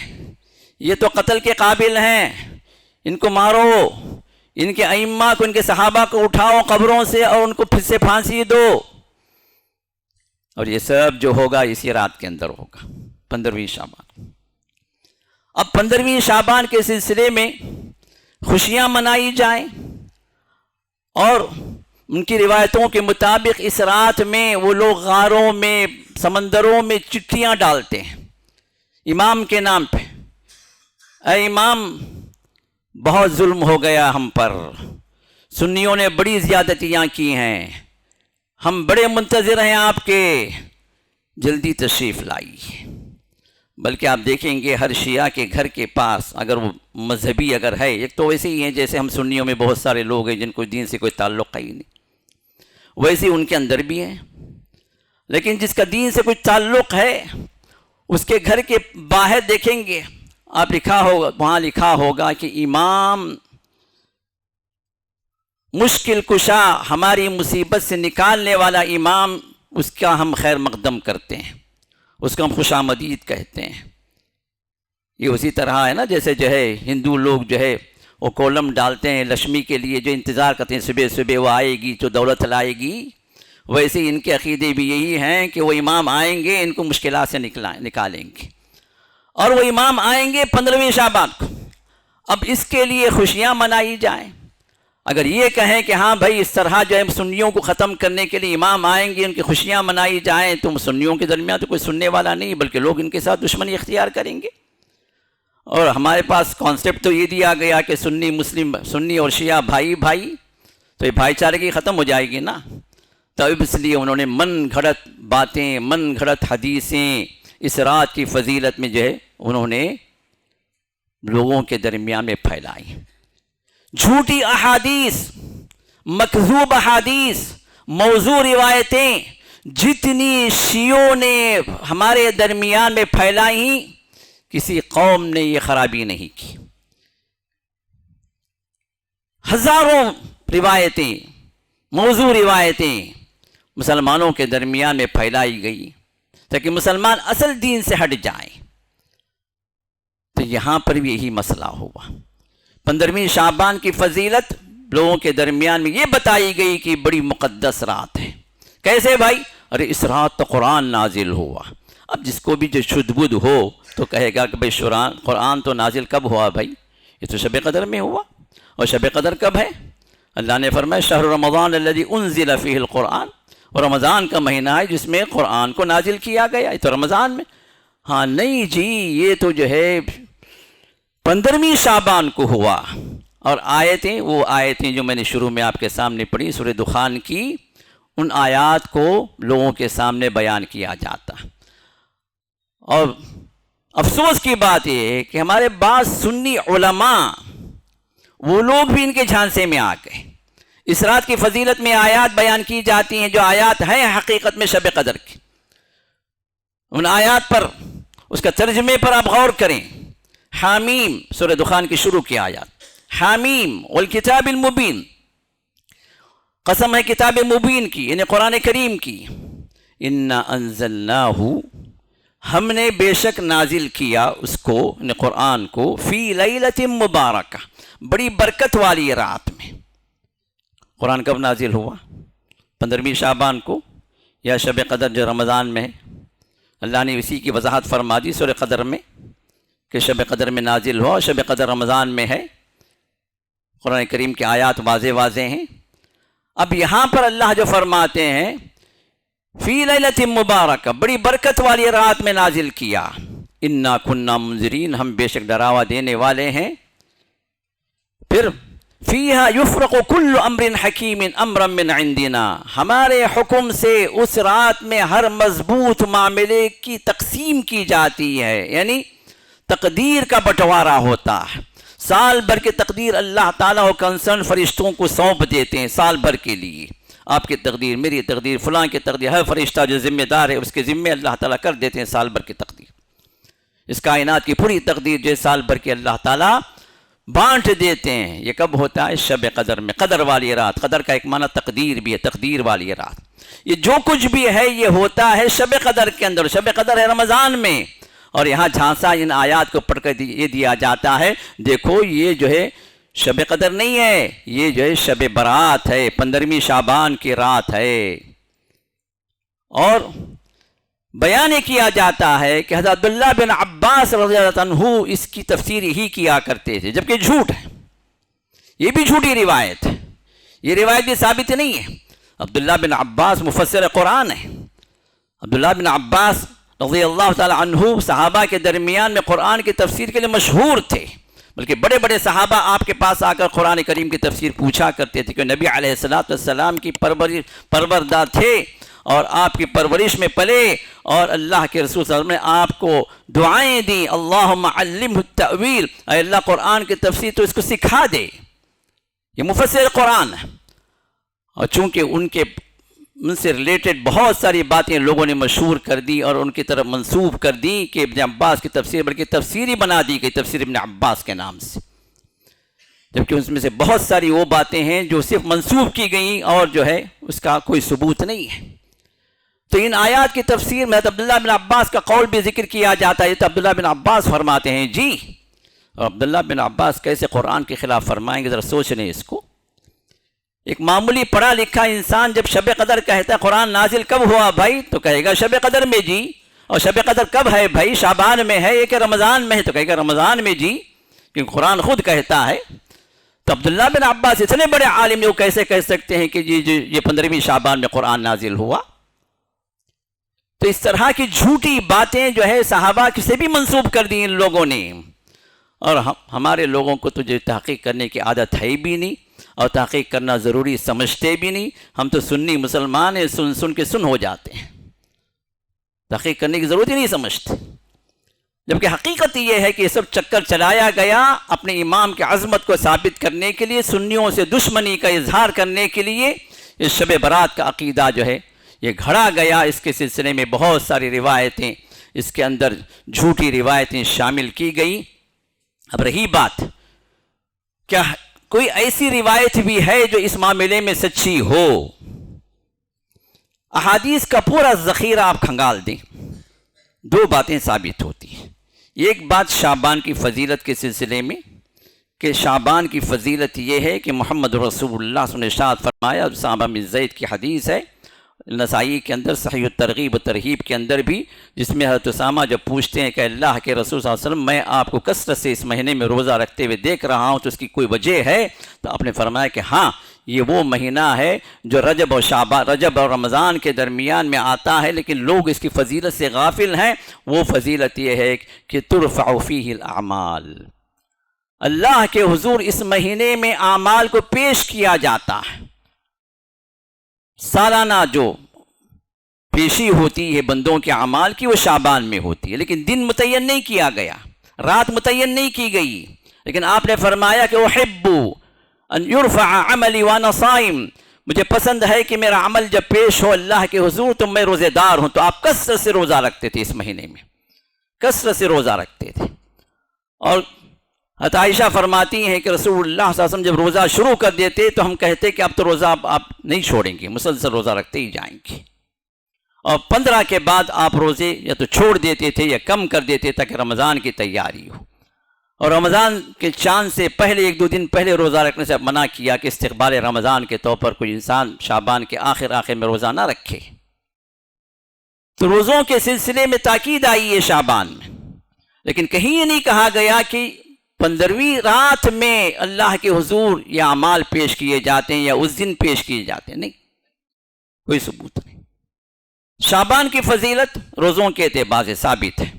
یہ تو قتل کے قابل ہیں، ان کو مارو، ان کے ائمہ کو، ان کے صحابہ کو اٹھاؤ قبروں سے اور ان کو پھر سے پھانسی دو، اور یہ سب جو ہوگا اسی رات کے اندر ہوگا، 15ویں شعبان۔ اب 15ویں شعبان کے سلسلے میں خوشیاں منائی جائیں، اور ان کی روایتوں کے مطابق اس رات میں وہ لوگ غاروں میں، سمندروں میں چٹھیاں ڈالتے ہیں امام کے نام پہ، اے امام بہت ظلم ہو گیا ہم پر، سنیوں نے بڑی زیادتیاں کی ہیں، ہم بڑے منتظر ہیں آپ کے، جلدی تشریف لائیے۔ بلکہ آپ دیکھیں گے ہر شیعہ کے گھر کے پاس اگر وہ مذہبی اگر ہے، ایک تو ویسے ہی ہیں جیسے ہم سنیوں میں بہت سارے لوگ ہیں جن کو دین سے کوئی تعلق ہی نہیں، ویسے ان کے اندر بھی ہیں، لیکن جس کا دین سے کچھ تعلق ہے اس کے گھر کے باہر دیکھیں گے آپ وہاں لکھا ہوگا کہ امام مشکل کشا، ہماری مصیبت سے نکالنے والا امام، اس کا ہم خیر مقدم کرتے ہیں، اس کو ہم خوش آمدید کہتے ہیں۔ یہ اسی طرح ہے نا، جیسے جو ہے ہندو لوگ جو ہے وہ کولم ڈالتے ہیں لکشمی کے لیے، جو انتظار کرتے ہیں صبح صبح وہ آئے گی جو دولت لائے گی، ویسے ان کے عقیدے بھی یہی ہیں کہ وہ امام آئیں گے ان کو مشکلات سے نکالیں گے، اور وہ امام آئیں گے 15ویں شعبان کو۔ اب اس کے لیے خوشیاں منائی جائیں۔ اگر یہ کہیں کہ ہاں بھائی اس طرح جو ہے سنیوں کو ختم کرنے کے لیے امام آئیں گے ان کی خوشیاں منائی جائیں، تو سنیوں کے درمیان تو کوئی سننے والا نہیں، بلکہ لوگ ان کے ساتھ دشمنی اختیار کریں گے۔ اور ہمارے پاس کانسیپٹ تو یہ دیا گیا کہ سنی اور شیعہ بھائی بھائی، تو یہ بھائی چارگی ختم ہو جائے گی نا۔ تو اس لیے انہوں نے من گھڑت باتیں، من گھڑت حدیثیں اس رات کی فضیلت میں جو ہے انہوں نے لوگوں کے درمیان میں پھیلائی۔ جھوٹی احادیث، مکذوب احادیث، موضوع روایتیں جتنی شیعوں نے ہمارے درمیان میں پھیلائی، کسی قوم نے یہ خرابی نہیں کی۔ ہزاروں روایتیں، موضوع روایتیں مسلمانوں کے درمیان میں پھیلائی گئی تاکہ مسلمان اصل دین سے ہٹ جائیں۔ تو یہاں پر بھی یہی مسئلہ ہوا۔ 15ویں شعبان کی فضیلت لوگوں کے درمیان میں یہ بتائی گئی کہ بڑی مقدس رات ہے۔ کیسے بھائی؟ ارے اس رات تو قرآن نازل ہوا۔ اب جس کو بھی جو شدھ بدھ ہو تو کہے گا کہ بھائی قرآن تو نازل کب ہوا بھائی؟ یہ تو شب قدر میں ہوا۔ اور شب قدر کب ہے؟ اللہ نے فرمایا شہر رمضان الذی انزل فیہ القرآن، اور رمضان کا مہینہ ہے جس میں قرآن کو نازل کیا گیا، یہ تو رمضان میں۔ ہاں نہیں جی، یہ تو جو ہے 15ویں شعبان کو ہوا۔ اور آیتیں، وہ آیتیں جو میں نے شروع میں آپ کے سامنے پڑھی سورہ دخان کی، ان آیات کو لوگوں کے سامنے بیان کیا جاتا۔ اور افسوس کی بات یہ ہے کہ ہمارے بعض سنی علماء وہ لوگ بھی ان کے جھانسے میں آ گئے۔ اس رات کی فضیلت میں آیات بیان کی جاتی ہیں جو آیات ہیں حقیقت میں شب قدر کی، ان آیات پر، اس کا ترجمے پر آپ غور کریں۔ حامیم، سورہ دخان کی شروع کی آیات، حامیم والکتاب المبین، قسم ہے کتاب مبین کی، یعنی قرآن کریم کی۔ انا انزلناہ، ہم نے بے شک نازل کیا اس کو، یعنی قرآن کو، فی لیلۃ مبارکہ، بڑی برکت والی رات میں۔ قرآن کب نازل ہوا؟ 15ویں شعبان کو، یا شب قدر جو رمضان میں ہے؟ اللہ نے اسی کی وضاحت فرما دی سورہ قدر میں کہ شب قدر میں نازل ہوا، اور شب قدر رمضان میں ہے۔ قرآن کریم کی آیات واضح واضح ہیں۔ اب یہاں پر اللہ جو فرماتے ہیں فی لیلۃ مبارکہ، بڑی برکت والی رات میں نازل کیا۔ انا کنا منذرین، ہم بے شک ڈراوا دینے والے ہیں۔ پھر فیہا یفرق کل امر حکیم امرا من عندنا، ہمارے حکم سے اس رات میں ہر مضبوط معاملے کی تقسیم کی جاتی ہے، یعنی تقدیر کا بٹوارا ہوتا ہے۔ سال بھر کی تقدیر اللہ تعالیٰ و کنسرن فرشتوں کو سونپ دیتے ہیں سال بھر کے لیے۔ آپ کی تقدیر، میری تقدیر، فلاں کی تقدیر، ہر فرشتہ جو ذمہ دار ہے اس کے ذمے اللہ تعالیٰ کر دیتے ہیں سال بھر کی تقدیر۔ اس کائنات کی پوری تقدیر جو سال بھر کی اللہ تعالیٰ بانٹ دیتے ہیں۔ یہ کب ہوتا ہے؟ شب قدر میں، قدر والی رات۔ قدر کا ایک معنی تقدیر بھی ہے، تقدیر والی رات۔ یہ جو کچھ بھی ہے یہ ہوتا ہے شب قدر کے اندر۔ شب قدر ہے رمضان میں، اور یہاں جھانسا ان آیات کو پڑھ کر یہ دیا جاتا ہے، دیکھو یہ جو ہے شب قدر نہیں ہے، یہ جو ہے شب برات ہے، 15ویں شعبان کی رات ہے۔ اور بیان کیا جاتا ہے کہ حضرت عبداللہ بن عباس رضی اللہ عنہ اس کی تفسیر ہی کیا کرتے تھے، جبکہ جھوٹ ہے، یہ بھی جھوٹی روایت ہے، یہ روایت بھی ثابت نہیں ہے۔ عبداللہ بن عباس مفسر قرآن ہے۔ عبداللہ بن عباس رضی اللہ تعالی عنہ صحابہ کے درمیان میں قرآن کی تفسیر کے لیے مشہور تھے، بلکہ بڑے بڑے صحابہ آپ کے پاس آ کر قرآن کریم کی تفسیر پوچھا کرتے تھے کہ نبی علیہ السلام کی پروردہ تھے اور آپ کی پرورش میں پلے، اور اللہ کے رسول صلی اللہ علیہ وسلم نے آپ کو دعائیں دیں، اللہم علمہ التأویل، اے اللہ قرآن کی تفسیر تو اس کو سکھا دے۔ یہ مفسر قرآن ہے، اور چونکہ ان کے ان سے ریلیٹڈ بہت ساری باتیں لوگوں نے مشہور کر دی اور ان کی طرف منسوب کر دی کہ ابن عباس کی تفسیر، بلکہ تفسیری بنا دی گئی تفسیر ابن عباس کے نام سے، جبکہ اس میں سے بہت ساری وہ باتیں ہیں جو صرف منسوب کی گئیں اور جو ہے اس کا کوئی ثبوت نہیں ہے۔ تو ان آیات کی تفسیر میں عبداللہ بن عباس کا قول بھی ذکر کیا جاتا ہے۔ تو عبداللہ بن عباس فرماتے ہیں جی، اور عبداللہ بن عباس کیسے قرآن کے خلاف فرمائیں گے، ذرا سوچ لیں اس کو۔ ایک معمولی پڑھا لکھا انسان جب شب قدر کہتا ہے قرآن نازل کب ہوا بھائی، تو کہے گا شب قدر میں جی، اور شب قدر کب ہے بھائی، شعبان میں ہے یا کہ رمضان میں ہے، تو کہے گا رمضان میں جی، کیونکہ قرآن خود کہتا ہے۔ تو عبداللہ بن عباس اتنے بڑے عالم وہ کیسے کہہ سکتے ہیں کہ جی یہ 15ویں شعبان میں قرآن نازل ہوا؟ تو اس طرح کی جھوٹی باتیں جو ہے صحابہ سے بھی منسوب کر دی ان لوگوں نے، اور ہمارے لوگوں کو تو جو تحقیق کرنے کی عادت ہے بھی نہیں اور تحقیق کرنا ضروری سمجھتے بھی نہیں۔ ہم تو سنی مسلمان ہیں، سن سن کے سن ہو جاتے ہیں، تحقیق کرنے کی ضرورت ہی نہیں سمجھتے، جبکہ حقیقت یہ ہے کہ یہ سب چکر چلایا گیا اپنے امام کی عظمت کو ثابت کرنے کے لیے، سنیوں سے دشمنی کا اظہار کرنے کے لیے۔ اس شب برات کا عقیدہ جو ہے یہ گھڑا گیا، اس کے سلسلے میں بہت ساری روایتیں، اس کے اندر جھوٹی روایتیں شامل کی گئی۔ اب رہی بات، کیا کوئی ایسی روایت بھی ہے جو اس معاملے میں سچی ہو؟ احادیث کا پورا ذخیرہ آپ کھنگال دیں، دو باتیں ثابت ہوتی ہیں۔ ایک بات شعبان کی فضیلت کے سلسلے میں کہ شعبان کی فضیلت یہ ہے کہ محمد رسول اللہ صلی اللہ علیہ وسلم نے ارشاد فرمایا، اسامہ بن زید کی حدیث ہے نسائی کے اندر، صحیح الترغیب و ترہیب کے اندر بھی، جس میں حضرت اسامہ جب پوچھتے ہیں کہ اللہ کے رسول صلی اللہ علیہ وسلم میں آپ کو کثرت سے اس مہینے میں روزہ رکھتے ہوئے دیکھ رہا ہوں، تو اس کی کوئی وجہ ہے؟ تو آپ نے فرمایا کہ ہاں، یہ وہ مہینہ ہے جو رجب اور رمضان کے درمیان میں آتا ہے، لیکن لوگ اس کی فضیلت سے غافل ہیں۔ وہ فضیلت یہ ہے کہ ترفع فیہ الاعمال، اللہ کے حضور اس مہینے میں اعمال کو پیش کیا جاتا ہے۔ سالانہ جو پیشی ہوتی ہے بندوں کے اعمال کی وہ شعبان میں ہوتی ہے، لیکن دن متعین نہیں کیا گیا، رات متعین نہیں کی گئی، لیکن آپ نے فرمایا کہ احب ان یرفع عملی وانا صائم، مجھے پسند ہے کہ میرا عمل جب پیش ہو اللہ کے حضور تو میں روزے دار ہوں۔ تو آپ کثرت سے روزہ رکھتے تھے، اس مہینے میں کثرت سے روزہ رکھتے تھے۔ اور حضرت عائشہ فرماتی ہیں کہ رسول اللہ صلی اللہ علیہ وسلم جب روزہ شروع کر دیتے تو ہم کہتے کہ اب تو روزہ آپ نہیں چھوڑیں گے، مسلسل روزہ رکھتے ہی جائیں گے، اور 15 کے بعد آپ روزے یا تو چھوڑ دیتے تھے یا کم کر دیتے تاکہ رمضان کی تیاری ہو، اور رمضان کے چاند سے پہلے 1-2 دن پہلے روزہ رکھنے سے منع کیا کہ استقبال رمضان کے طور پر کوئی انسان شعبان کے آخر میں روزہ نہ رکھے۔ تو روزوں کے سلسلے میں تاکید آئی ہے شعبان میں، لیکن کہیں یہ نہیں کہا گیا کہ 15ویں رات میں اللہ کے حضور یہ اعمال پیش کیے جاتے ہیں یا اس دن پیش کیے جاتے ہیں، نہیں، کوئی ثبوت نہیں۔ شعبان کی فضیلت روزوں کے اعتبار سے ثابت ہے۔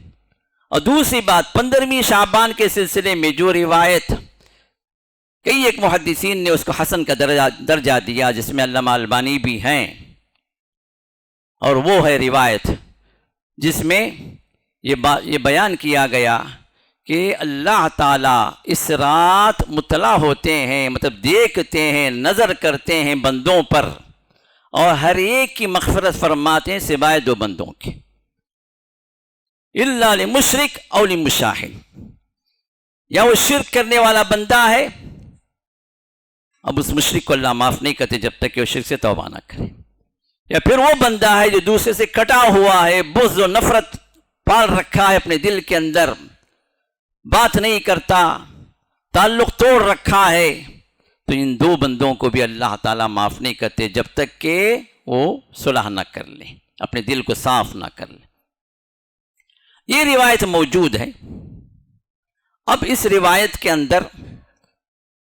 اور دوسری بات، 15ویں شعبان کے سلسلے میں جو روایت کئی ایک محدثین نے اس کو حسن کا درجہ دیا، جس میں علامہ البانی بھی ہیں، اور وہ ہے روایت جس میں یہ بیان کیا گیا کہ اللہ تعالیٰ اس رات مطلع ہوتے ہیں، مطلب دیکھتے ہیں، نظر کرتے ہیں بندوں پر، اور ہر ایک کی مغفرت فرماتے ہیں سوائے 2 بندوں کے، الا لمشرک او لمشاہد، یا وہ شرک کرنے والا بندہ ہے، اب اس مشرک کو اللہ معاف نہیں کرتے جب تک کہ وہ شرک سے توبہ نہ کرے، یا پھر وہ بندہ ہے جو دوسرے سے کٹا ہوا ہے، بغض و نفرت پال رکھا ہے اپنے دل کے اندر، بات نہیں کرتا، تعلق توڑ رکھا ہے، تو ان 2 بندوں کو بھی اللہ تعالیٰ معاف نہیں کرتے جب تک کہ وہ صلح نہ کر لیں، اپنے دل کو صاف نہ کر لیں۔ یہ روایت موجود ہے۔ اب اس روایت کے اندر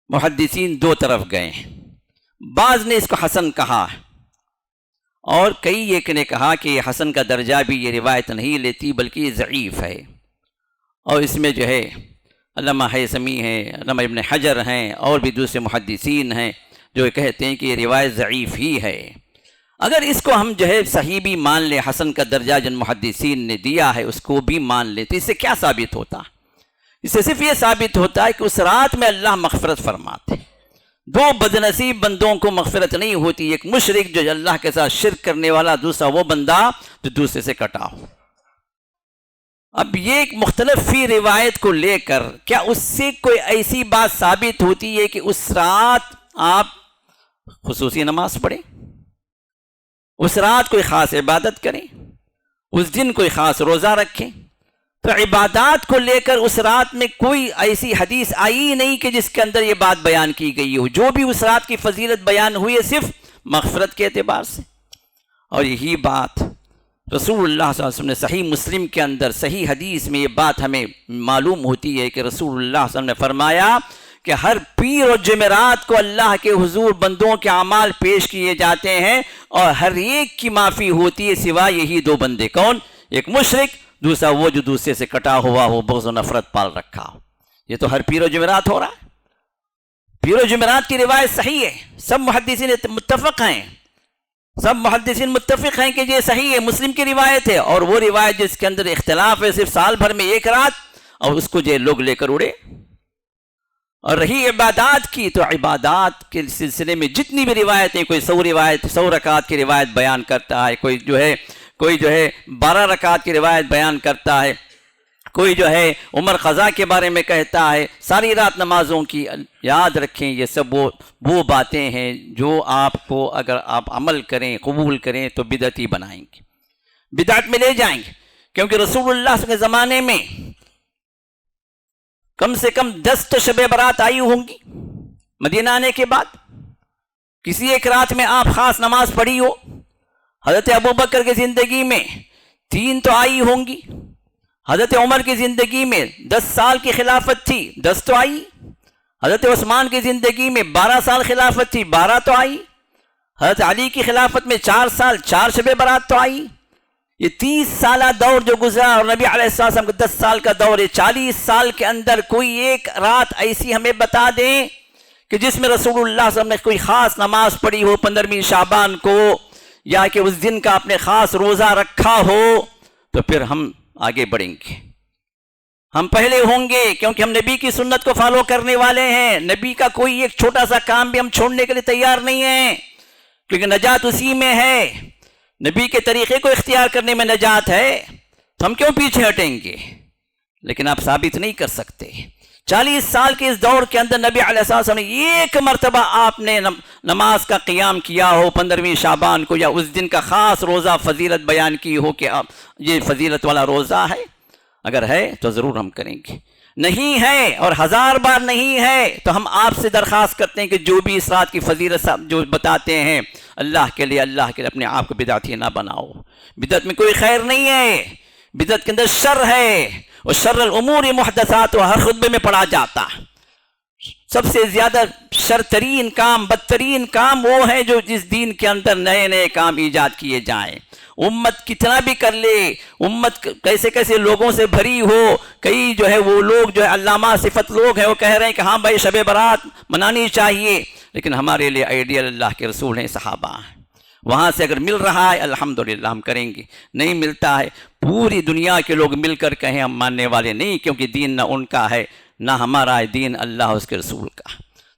محدثین 2 طرف گئے ہیں، بعض نے اس کو حسن کہا اور کئی ایک نے کہا کہ یہ حسن کا درجہ بھی یہ روایت نہیں لیتی بلکہ یہ ضعیف ہے، اور اس میں جو ہے علامہ حیثمی ہیں، علامہ ابن حجر ہیں، اور بھی دوسرے محدثین ہیں جو کہتے ہیں کہ یہ روایت ضعیف ہی ہے۔ اگر اس کو ہم جو ہے صحیح بھی مان لیں، حسن کا درجہ جن محدثین نے دیا ہے اس کو بھی مان لیں، تو اس سے کیا ثابت ہوتا؟ اس سے صرف یہ ثابت ہوتا ہے کہ اس رات میں اللہ مغفرت فرماتے، دو بدنصیب بندوں کو مغفرت نہیں ہوتی، ایک مشرک جو اللہ کے ساتھ شرک کرنے والا، دوسرا وہ بندہ جو دوسرے سے کٹا ہو۔ اب یہ ایک مختلف فی روایت کو لے کر کیا اس سے کوئی ایسی بات ثابت ہوتی ہے کہ اس رات آپ خصوصی نماز پڑھیں، اس رات کوئی خاص عبادت کریں، اس دن کوئی خاص روزہ رکھیں؟ تو عبادات کو لے کر اس رات میں کوئی ایسی حدیث آئی نہیں کہ جس کے اندر یہ بات بیان کی گئی ہو۔ جو بھی اس رات کی فضیلت بیان ہوئی ہے صرف مغفرت کے اعتبار سے، اور یہی بات رسول اللہ صلی اللہ علیہ وسلم نے صحیح مسلم کے اندر صحیح حدیث میں یہ بات ہمیں معلوم ہوتی ہے کہ رسول اللہ صلی اللہ علیہ وسلم نے فرمایا کہ ہر پیر و جمعرات کو اللہ کے حضور بندوں کے اعمال پیش کیے جاتے ہیں، اور ہر ایک کی معافی ہوتی ہے سوائے یہی دو بندے۔ کون؟ ایک مشرک، دوسرا وہ جو دوسرے سے کٹا ہوا ہو، بغض و نفرت پال رکھا ہو۔ یہ تو ہر پیر و جمعرات ہو رہا ہے۔ پیر و جمعرات کی روایت صحیح ہے، سب محدثین متفق ہیں، سب محدثین متفق ہیں کہ یہ صحیح ہے، مسلم کی روایت ہے، اور وہ روایت جس کے اندر اختلاف ہے صرف سال بھر میں ایک رات، اور اس کو جو لوگ لے کر اڑے۔ اور رہی عبادات کی، تو عبادات کے سلسلے میں جتنی بھی روایتیں، کوئی 100 رکعت کی روایت بیان کرتا ہے، کوئی جو ہے 12 رکعت کی روایت بیان کرتا ہے، کوئی جو ہے عمر قضا کے بارے میں کہتا ہے، ساری رات نمازوں کی۔ یاد رکھیں یہ سب وہ باتیں ہیں جو آپ کو اگر آپ عمل کریں، قبول کریں تو بدعتی بنائیں گے، بدعت میں لے جائیں گے، کیونکہ رسول اللہ صلی اللہ علیہ وسلم کے زمانے میں کم سے کم 10 تو شب برات آئی ہوں گی مدینہ آنے کے بعد۔ کسی ایک رات میں آپ خاص نماز پڑھی ہو۔ حضرت ابوبکر کی زندگی میں 3 تو آئی ہوں گی، حضرت عمر کی زندگی میں 10 سال کی خلافت تھی، 10 تو آئی، حضرت عثمان کی زندگی میں 12 سال خلافت تھی، 12 تو آئی، حضرت علی کی خلافت میں 4 سال، 4 شب برات تو آئی۔ یہ 30 سالہ دور جو گزرا، اور نبی علیہ السلام کا 10 سال کا دور ہے، 40 سال کے اندر کوئی ایک رات ایسی ہمیں بتا دیں کہ جس میں رسول اللہ صلی اللہ علیہ وسلم نے کوئی خاص نماز پڑھی ہو 15ویں شعبان کو، یا کہ اس دن کا اپنے خاص روزہ رکھا ہو، تو پھر ہم آگے بڑھیں گے، ہم پہلے ہوں گے، کیونکہ ہم نبی کی سنت کو فالو کرنے والے ہیں۔ نبی کا کوئی ایک چھوٹا سا کام بھی ہم چھوڑنے کے لیے تیار نہیں ہیں، کیونکہ نجات اسی میں ہے، نبی کے طریقے کو اختیار کرنے میں نجات ہے، تو ہم کیوں پیچھے ہٹیں گے؟ لیکن آپ ثابت نہیں کر سکتے۔ 40 سال کے اس دور کے اندر نبی علیہ السلام نے ایک مرتبہ آپ نے نماز کا قیام کیا ہو 15ویں شعبان کو، یا اس دن کا خاص روزہ فضیلت بیان کی ہو کہ آپ یہ فضیلت والا روزہ ہے؟ اگر ہے تو ضرور ہم کریں گے، نہیں ہے اور 1000 بار نہیں ہے تو ہم آپ سے درخواست کرتے ہیں کہ جو بھی اس رات کی فضیلت جو بتاتے ہیں اللہ کے لیے اپنے آپ کو بدعتی نہ بناؤ۔ بدعت میں کوئی خیر نہیں ہے، بدعت کے اندر شر ہے، اور شر الامور محدثات ہر خطبے میں پڑھا جاتا۔ سب سے زیادہ شرترین کام، بدترین کام وہ ہے جو جس دین کے اندر نئے نئے کام ایجاد کیے جائیں۔ امت کتنا بھی کر لے، امت کیسے کیسے لوگوں سے بھری ہو، کئی جو ہے وہ لوگ جو ہے علامہ صفت لوگ ہیں، وہ کہہ رہے ہیں کہ ہاں بھائی شب برات منانی چاہیے، لیکن ہمارے لیے آئیڈیل اللہ کے رسول ہیں، صحابہ ہیں۔ وہاں سے اگر مل رہا ہے الحمدللہ ہم کریں گے، نہیں ملتا ہے پوری دنیا کے لوگ مل کر کہیں ہم ماننے والے نہیں، کیونکہ دین نہ ان کا ہے نہ ہمارا ہے، دین اللہ اس کے رسول کا۔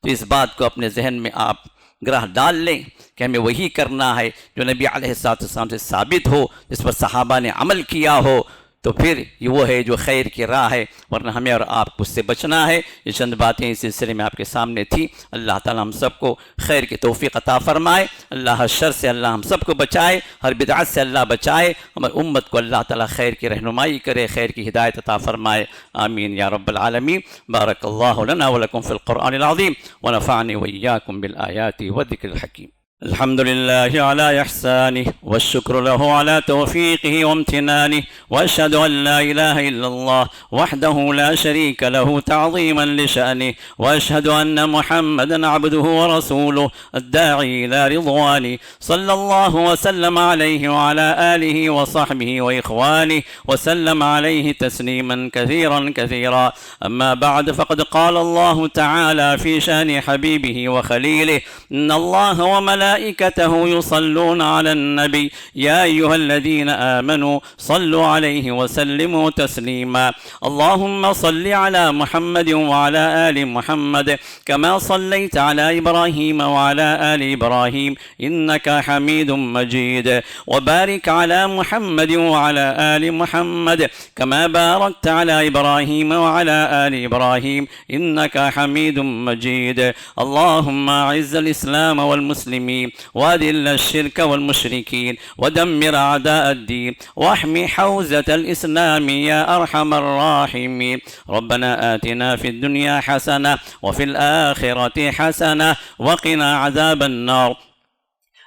تو اس بات کو اپنے ذہن میں آپ گرہ ڈال لیں کہ ہمیں وہی کرنا ہے جو نبی علیہ السلام سے ثابت ہو، جس پر صحابہ نے عمل کیا ہو، تو پھر یہ وہ ہے جو خیر کی راہ ہے، ورنہ ہمیں اور آپ کو اس سے بچنا ہے۔ یہ چند باتیں اس سلسلے میں آپ کے سامنے تھی۔ اللہ تعالی ہم سب کو خیر کی توفیق عطا فرمائے، اللہ ہر شر سے اللہ ہم سب کو بچائے، ہر بدعت سے اللہ بچائے، ہماری امت کو اللہ تعالی خیر کی رہنمائی کرے، خیر کی ہدایت عطا فرمائے، آمین یا رب العالمین۔ بارک اللہ لنا ولکم فی القرآن العظیم ونفعنی وإیاکم بالآیات والذکر الحکیم۔ الحمد لله على إحسانه والشكر له على توفيقه وامتنانه، وأشهد أن لا إله إلا الله وحده لا شريك له تعظيما لشأنه، وأشهد أن محمدا عبده ورسوله الداعي إلى رضوانه، صلى الله وسلم عليه وعلى آله وصحبه وإخوانه وسلم عليه تسليما كثيرا كثيرا. أما بعد، فقد قال الله تعالى في شأن حبيبه وخليله: إن الله وملائكته وملائكته يصلون على النبي يا أيها الذين آمنوا صلوا عليه وسلموا تسليما اللهم صل على محمد وعلى آل محمد كما صليت على إبراهيم وعلى آل إبراهيم إنك حميد مجيد وبارك على محمد وعلى آل محمد كما باركت على إبراهيم وعلى آل إبراهيم إنك حميد مجيد اللهم أعز الإسلام والمسلمين وأذل الشرك والمشركين ودمر أعداء الدين واحمي حوزة الإسلام يا أرحم الراحمين ربنا آتنا في الدنيا حسنة وفي الآخرة حسنة وقنا عذاب النار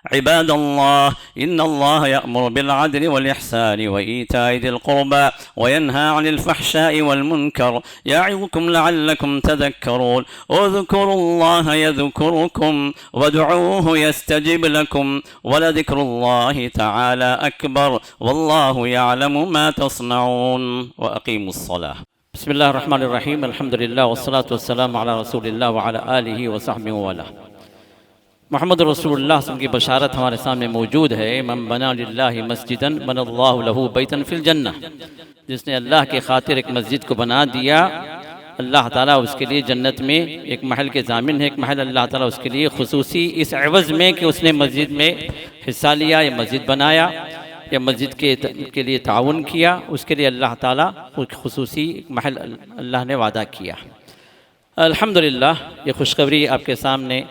عباد الله إن الله يأمر بالعدل والإحسان وإيتاء ذي القربى وينهى عن الفحشاء والمنكر يعظكم لعلكم تذكرون اذكروا الله يذكركم وادعوه يستجب لكم ولذكر الله تعالى أكبر والله يعلم ما تصنعون وأقيموا الصلاة بسم الله الرحمن الرحيم الحمد لله والصلاة والسلام على رسول الله وعلى آلہ وصحبہ وآلہ محمد رسول اللہ صلی اللہ علیہ وسلم کی بشارت ہمارے سامنے موجود ہے من بنا للہ مسجدا بنا اللہ لہ بیتا فی الجنہ جس نے اللہ کی خاطر ایک مسجد کو بنا دیا اللہ تعالیٰ اس کے لیے جنت میں ایک محل کے ضامن ہے ایک محل اللہ تعالیٰ اس کے لیے خصوصی اس عوض میں کہ اس نے مسجد میں حصہ لیا یا مسجد بنایا یا مسجد کے لیے تعاون کیا اس کے لیے اللہ تعالیٰ خصوصی محل اللہ نے وعدہ کیا الحمدللہ یہ خوشخبری آپ کے سامنے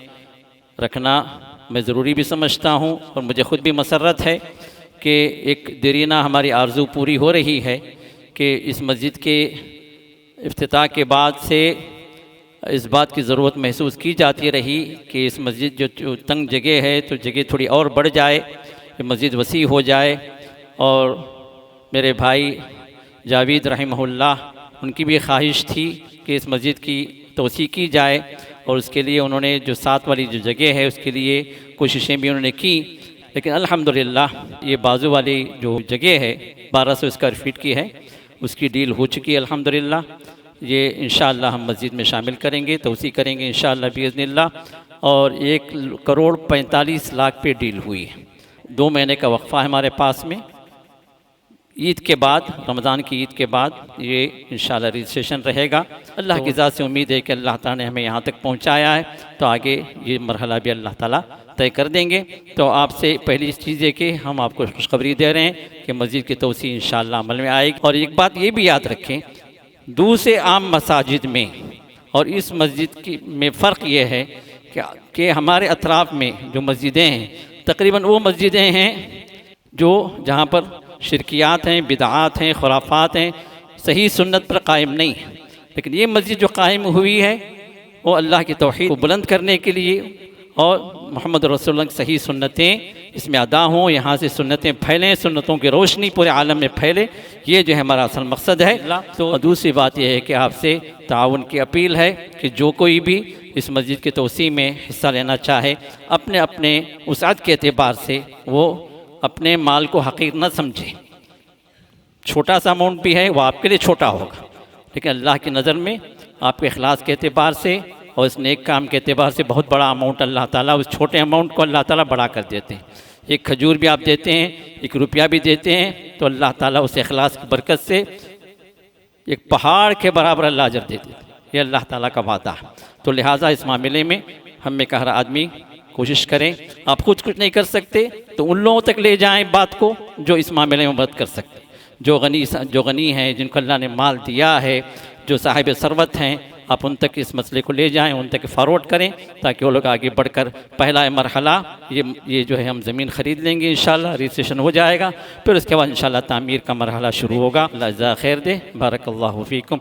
رکھنا میں ضروری بھی سمجھتا ہوں اور مجھے خود بھی مسرت ہے کہ ایک دیرینہ ہماری آرزو پوری ہو رہی ہے کہ اس مسجد کے افتتاح کے بعد سے اس بات کی ضرورت محسوس کی جاتی رہی کہ اس مسجد جو تنگ جگہ ہے تو جگہ تھوڑی اور بڑھ جائے یہ مسجد وسیع ہو جائے اور میرے بھائی جاوید رحمہ اللہ ان کی بھی خواہش تھی کہ اس مسجد کی توسیع کی جائے اور اس کے لیے انہوں نے جو ساتھ والی جو جگہ ہے اس کے لیے کوششیں بھی انہوں نے کی لیکن الحمدللہ یہ بازو والی جو جگہ ہے 1200 اسکوائر فیٹ کی ہے اس کی ڈیل ہو چکی ہے الحمدللہ یہ انشاءاللہ ہم مسجد میں شامل کریں گے توسیع کریں گے انشاءاللہ باذن اللہ اور 1,45,00,000 پہ ڈیل ہوئی ہے 2 مہینے کا وقفہ ہے ہمارے پاس میں عید کے بعد رمضان کی عید کے بعد یہ انشاءاللہ رجسٹریشن رہے گا اللہ کی ذات سے امید ہے کہ اللہ تعالیٰ نے ہمیں یہاں تک پہنچایا ہے تو آگے یہ مرحلہ بھی اللہ تعالیٰ طے کر دیں گے تو آپ سے پہلی چیز ہے کہ ہم آپ کو خوشخبری دے رہے ہیں کہ مسجد کی توسیع انشاءاللہ عمل میں آئے گی اور ایک بات یہ بھی یاد رکھیں دوسرے عام مساجد میں اور اس مسجد میں فرق یہ ہے کہ ہمارے اطراف میں جو مسجدیں ہیں تقریباً وہ مسجدیں ہیں جو جہاں پر شرکیات ہیں بدعات ہیں خرافات ہیں صحیح سنت پر قائم نہیں ہے لیکن یہ مسجد جو قائم ہوئی ہے وہ اللہ کی توحید کو بلند کرنے کے لیے اور محمد رسول اللہ کی صحیح سنتیں اس میں ادا ہوں یہاں سے سنتیں پھیلیں سنتوں کی روشنی پورے عالم میں پھیلے یہ جو ہے ہمارا اصل مقصد ہے تو دوسری بات یہ ہے کہ آپ سے تعاون کی اپیل ہے کہ جو کوئی بھی اس مسجد کی توسیع میں حصہ لینا چاہے اپنے وسعت کے اعتبار سے وہ اپنے مال کو حقیر نہ سمجھے چھوٹا سا اماؤنٹ بھی ہے وہ آپ کے لیے چھوٹا ہوگا لیکن اللہ کی نظر میں آپ کے اخلاص کے اعتبار سے اور اس نیک کام کے اعتبار سے بہت بڑا اماؤنٹ اللہ تعالیٰ اس چھوٹے اماؤنٹ کو اللہ تعالیٰ بڑا کر دیتے ہیں ایک کھجور بھی آپ دیتے ہیں 1 روپیہ بھی دیتے ہیں تو اللہ تعالیٰ اس اخلاص کی برکت سے ایک پہاڑ کے برابر اللہ اجر دیتے ہیں یہ اللہ تعالیٰ کا وعدہ ہے تو لہٰذا اس معاملے میں ہم میں کہ ہر آدمی کوشش کریں آپ خود کچھ نہیں کر سکتے تو ان لوگوں تک لے جائیں بات کو جو اس معاملے میں مدد کر سکتے جو غنی ہیں جن کو اللہ نے مال دیا ہے جو صاحب ثروت ہیں آپ ان تک اس مسئلے کو لے جائیں ان تک فارورڈ کریں تاکہ وہ لوگ آگے بڑھ کر پہلا مرحلہ یہ جو ہے ہم زمین خرید لیں گے انشاءاللہ رجسٹریشن ہو جائے گا پھر اس کے بعد انشاءاللہ تعمیر کا مرحلہ شروع ہوگا اللہ جزا خیر دے بارک اللہ فیکم